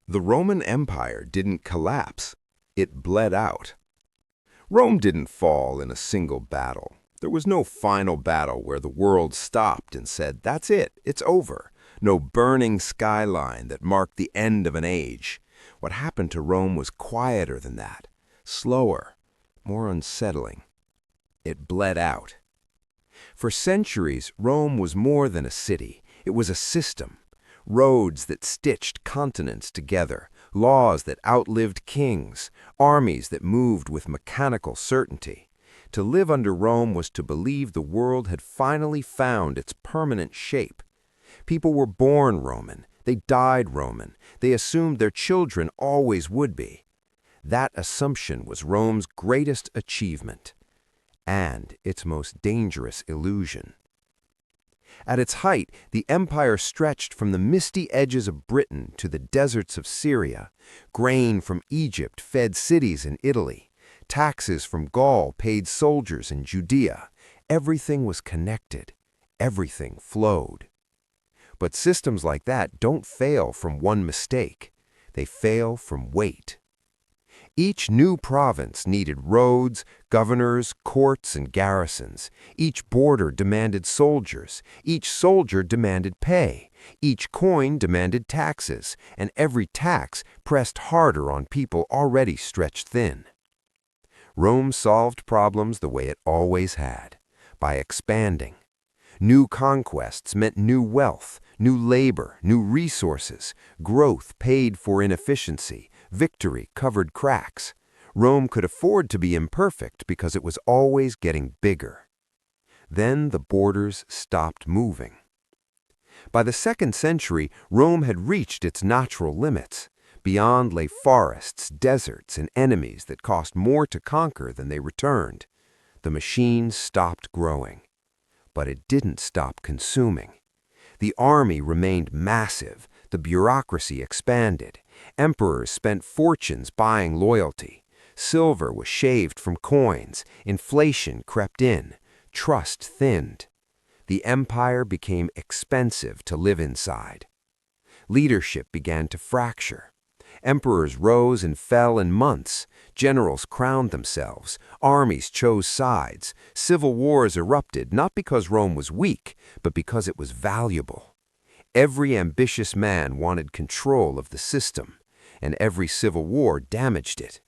The Roman Empire didn't collapse, it bled out. Rome didn't fall in a single battle. There was no final battle where the world stopped and said, "That's it, it's over." No burning skyline that marked the end of an age. What happened to Rome was quieter than that, slower, more unsettling. It bled out. For centuries, Rome was more than a city. It was a system. Roads that stitched continents together, laws that outlived kings, armies that moved with mechanical certainty. To live under Rome was to believe the world had finally found its permanent shape. People were born Roman, they died Roman, they assumed their children always would be. That assumption was Rome's greatest achievement, and its most dangerous illusion. At its height, the empire stretched from the misty edges of Britain to the deserts of Syria. Grain from Egypt fed cities in Italy. Taxes from Gaul paid soldiers in Judea. Everything was connected. Everything flowed. But systems like that don't fail from one mistake. They fail from weight. Each new province needed roads, governors, courts, and garrisons. Each border demanded soldiers. Each soldier demanded pay. Each coin demanded taxes, and every tax pressed harder on people already stretched thin. Rome solved problems the way it always had, by expanding. New conquests meant new wealth, new labor, new resources. Growth paid for inefficiency. Victory covered cracks. Rome could afford to be imperfect because it was always getting bigger. Then the borders stopped moving. By the 2nd century, Rome had reached its natural limits. Beyond lay forests, deserts, and enemies that cost more to conquer than they returned. The machine stopped growing. But it didn't stop consuming. The army remained massive. The bureaucracy expanded. Emperors spent fortunes buying loyalty. Silver was shaved from coins. Inflation crept in. Trust thinned. The empire became expensive to live inside. Leadership began to fracture. Emperors rose and fell in months. Generals crowned themselves. Armies chose sides. Civil wars erupted not because Rome was weak, but because it was valuable. Every ambitious man wanted control of the system, and every civil war damaged it.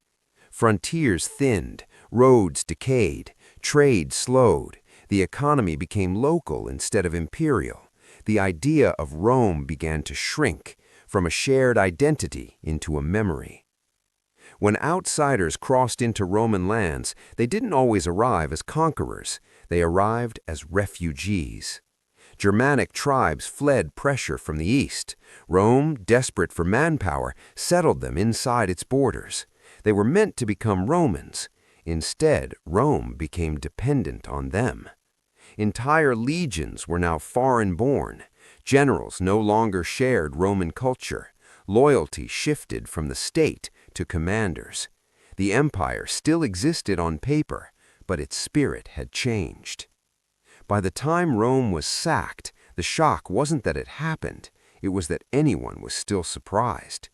Frontiers thinned, roads decayed, trade slowed, the economy became local instead of imperial. The idea of Rome began to shrink, from a shared identity into a memory. When outsiders crossed into Roman lands, they didn't always arrive as conquerors, they arrived as refugees. Germanic tribes fled pressure from the east. Rome, desperate for manpower, settled them inside its borders. They were meant to become Romans. Instead, Rome became dependent on them. Entire legions were now foreign-born. Generals no longer shared Roman culture. Loyalty shifted from the state to commanders. The empire still existed on paper, but its spirit had changed. By the time Rome was sacked, the shock wasn't that it happened, it was that anyone was still surprised.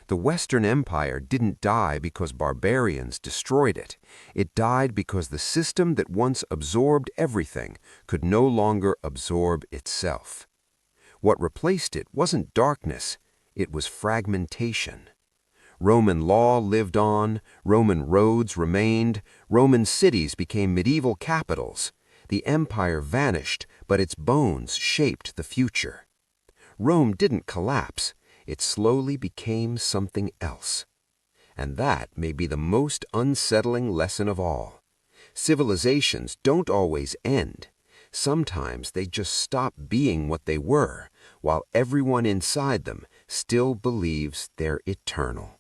The Western Empire didn't die because barbarians destroyed it. It died because the system that once absorbed everything could no longer absorb itself. What replaced it wasn't darkness, it was fragmentation. Roman law lived on, Roman roads remained, Roman cities became medieval capitals. The empire vanished, but its bones shaped the future. Rome didn't collapse, it slowly became something else. And that may be the most unsettling lesson of all. Civilizations don't always end. Sometimes they just stop being what they were, while everyone inside them still believes they're eternal.